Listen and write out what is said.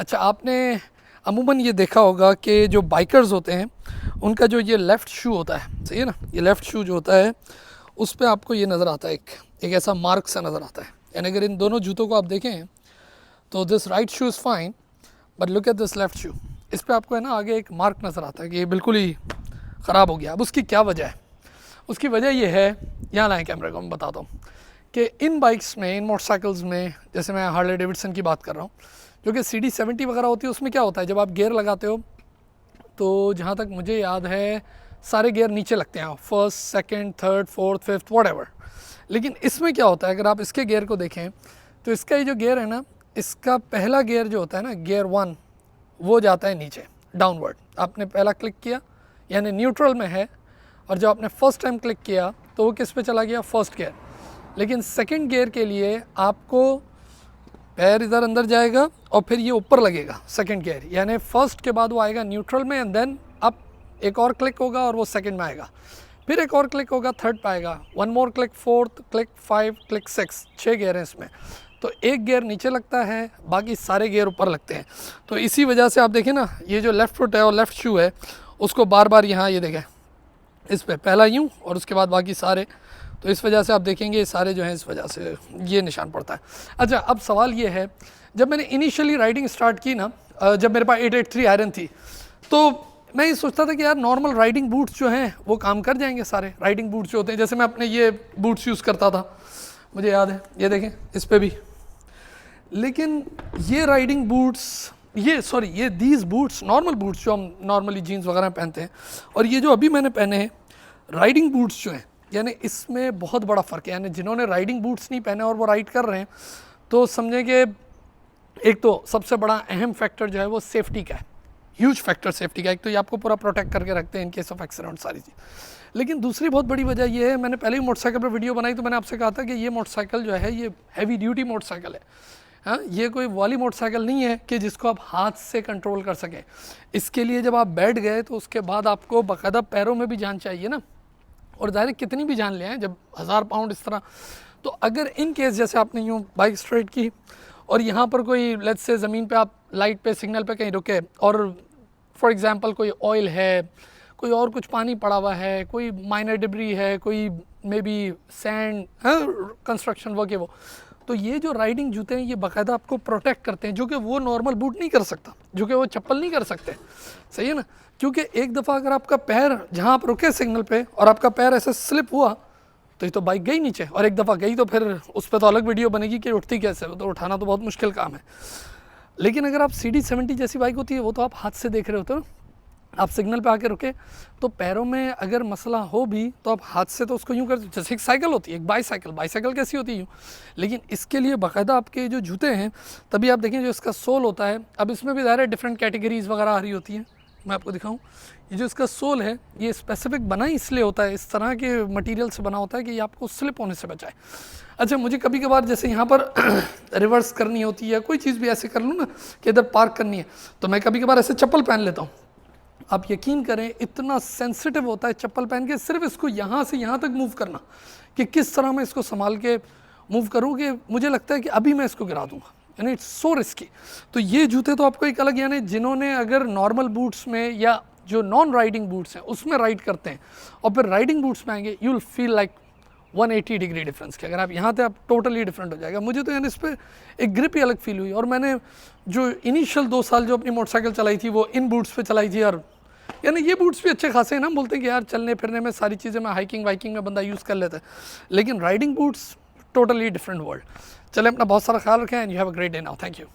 अच्छा, आपने अमूमन ये देखा होगा कि जो बाइकर्स होते हैं उनका जो ये लेफ़्ट शू होता है, सही है ना, ये लेफ़्ट शू जो होता है उस पे आपको ये नज़र आता है, एक ऐसा मार्क सा नज़र आता है। यानी अगर इन दोनों जूतों को आप देखें तो this right shoe is fine but look at this left shoe, इस पर आपको है ना आगे एक मार्क नज़र आता है कि ये बिल्कुल ही ख़राब हो गया। अब उसकी क्या वजह है? उसकी वजह ये है, यहाँ लाएँ कैमरे को, मैं बताता हूँ कि इन बाइक्स में, इन मोटरसाइकिल्स में, जैसे मैं हार्ले डेविडसन की बात कर रहा हूँ, जो कि CD70 वगैरह होती है, उसमें क्या होता है जब आप गियर लगाते हो तो जहाँ तक मुझे याद है सारे गियर नीचे लगते हैं, first, second, third, fourth, fifth, whatever. लेकिन इसमें क्या होता है, अगर आप इसके गियर को देखें तो इसका ये जो गियर है ना, इसका पहला गियर जो होता है ना, गियर 1, वो जाता है नीचे, डाउनवर्ड। आपने पहला क्लिक किया यानी न्यूट्रल में है, और जब आपने फर्स्ट टाइम क्लिक किया तो वो किस पे चला गया, फर्स्ट गियर। लेकिन सेकंड गियर के लिए आपको पैर इधर अंदर जाएगा और फिर ये ऊपर लगेगा सेकंड गियर, यानी फर्स्ट के बाद वो आएगा न्यूट्रल में एंड देन अप, एक और क्लिक होगा और वो सेकंड में आएगा, फिर एक और क्लिक होगा थर्ड पे आएगा, one more click fourth, click 5, click 6, 6 gear हैं इसमें। तो एक गियर नीचे लगता है, बाकी सारे गियर ऊपर लगते हैं। तो इसी वजह से आप देखें ना, ये जो लेफ़्ट फुट है और लेफ़्ट शू है उसको बार बार यहाँ ये देखें, इस पर पहला यूँ और उसके बाद बाकी सारे, तो इस वजह से आप देखेंगे ये सारे जो हैं इस वजह से ये निशान पड़ता है। अच्छा, अब सवाल ये है, जब मैंने इनिशियली राइडिंग स्टार्ट की ना, जब मेरे पास 883 आयरन थी, तो मैं ये सोचता था कि यार नॉर्मल राइडिंग बूट्स जो हैं वो काम कर जाएंगे सारे राइडिंग बूट्स जो होते हैं। जैसे मैं अपने ये बूट्स यूज़ करता था, मुझे याद है, ये देखें इस पर भी। लेकिन ये राइडिंग बूट्स, ये दीज बूट्स, नॉर्मल बूट्स जो हम नॉर्मली जीन्स वगैरह पहनते हैं, और ये जो अभी मैंने पहने हैं राइडिंग बूट्स जो हैं, यानी इसमें बहुत बड़ा फ़र्क है। यानी जिन्होंने राइडिंग बूट्स नहीं पहने और वो राइड कर रहे हैं, तो समझें कि एक तो सबसे बड़ा अहम फैक्टर जो है वो सेफ्टी का है, ह्यूज फैक्टर सेफ्टी का। एक तो ये आपको पूरा प्रोटेक्ट करके रखते हैं इन केस ऑफ एक्सीडेंट, सारी चीज़। लेकिन दूसरी बहुत बड़ी वजह ये है, मैंने पहले ही मोटरसाइकिल पर वीडियो बनाई तो मैंने आपसे कहा था कि ये मोटरसाइकिल जो है ये हैवी ड्यूटी मोटरसाइकिल है। हाँ, ये कोई वाली मोटरसाइकिल नहीं है कि जिसको आप हाथ से कंट्रोल कर सकें। इसके लिए जब आप बैठ गए तो उसके बाद आपको बाकायदा पैरों में भी जान चाहिए ना, और ज़ाहिर कितनी भी जान ले आए जब 1000 पाउंड इस तरह। तो अगर इन केस जैसे आपने यूँ बाइक स्ट्रेट की और यहाँ पर कोई लेट्स से ज़मीन पे आप लाइट पे सिग्नल पे कहीं रुके और फॉर एग्ज़ाम्पल कोई ऑयल है, कोई और कुछ पानी पड़ा हुआ है, कोई माइनर डिब्री है, कोई मे बी सैंड है, कंस्ट्रक्शन वर्क है वो, तो ये जो राइडिंग जूते हैं ये बाकायदा आपको प्रोटेक्ट करते हैं, जो कि वो नॉर्मल बूट नहीं कर सकता, जो कि वो चप्पल नहीं कर सकते, सही है ना। क्योंकि एक दफ़ा अगर आपका पैर जहाँ आप रुके सिग्नल पे और आपका पैर ऐसे स्लिप हुआ तो ये तो बाइक गई नीचे, और एक दफ़ा गई तो फिर उस पर तो अलग वीडियो बनेगी कि उठती कैसे, वो तो उठाना तो बहुत मुश्किल काम है। लेकिन अगर आप CD70 जैसी बाइक होती है वो तो आप हाथ से देख रहे होते हो, आप सिग्नल पे आके रुके तो पैरों में अगर मसला हो भी तो आप हाथ से तो उसको यूँ कर, जैसे एक साइकिल होती है, एक बाईसाइकिल कैसी होती है यूँ। लेकिन इसके लिए बाकायदा आपके जो जूते हैं, तभी आप देखें जो इसका सोल होता है, अब इसमें भी ज़ाहिर डिफरेंट कैटेगरीज वगैरह आ रही होती हैं, मैं आपको दिखाऊं। ये जो इसका सोल है ये स्पेसिफिक बना ही इसलिए होता है, इस तरह के मटेरियल से बना होता है कि ये आपको स्लिप होने से बचाए। अच्छा, मुझे कभी कभार जैसे यहाँ पर रिवर्स करनी होती है, कोई चीज़ भी ऐसे कर लूँ ना कि इधर पार्क करनी है, तो मैं कभी कभार ऐसे चप्पल पहन लेता हूँ। आप यकीन करें इतना सेंसिटिव होता है चप्पल पहन के, सिर्फ इसको यहाँ से यहाँ तक मूव करना कि किस तरह मैं इसको संभाल के मूव करूँ कि मुझे लगता है कि अभी मैं इसको गिरा दूँगा, यानी इट्स सो रिस्की। तो ये जूते तो आपको एक अलग, यानी जिन्होंने अगर नॉर्मल बूट्स में या जो नॉन राइडिंग बूट्स हैं उसमें राइड करते हैं और फिर राइडिंग बूट्स में आएंगे, you will feel like 180 degree difference के। अगर आप यहाँ थे आप टोटली डिफरेंट हो जाएगा। मुझे तो यानी इस पर एक ग्रिप ही अलग फील हुई, और मैंने जो इनिशियल 2 साल जो अपनी मोटरसाइकिल चलाई थी वो इन बूट्स पे चलाई थी, और यानी ये बूट्स भी अच्छे खासे हैं ना, बोलते हैं कि यार चलने फिरने में सारी चीज़ें में हाइकिंग वाइकिंग में बंदा यूज़ कर लेता है, लेकिन riding boots totally different world. चले, अपना बहुत सारा ख्याल रखें and you have a great day now, thank you.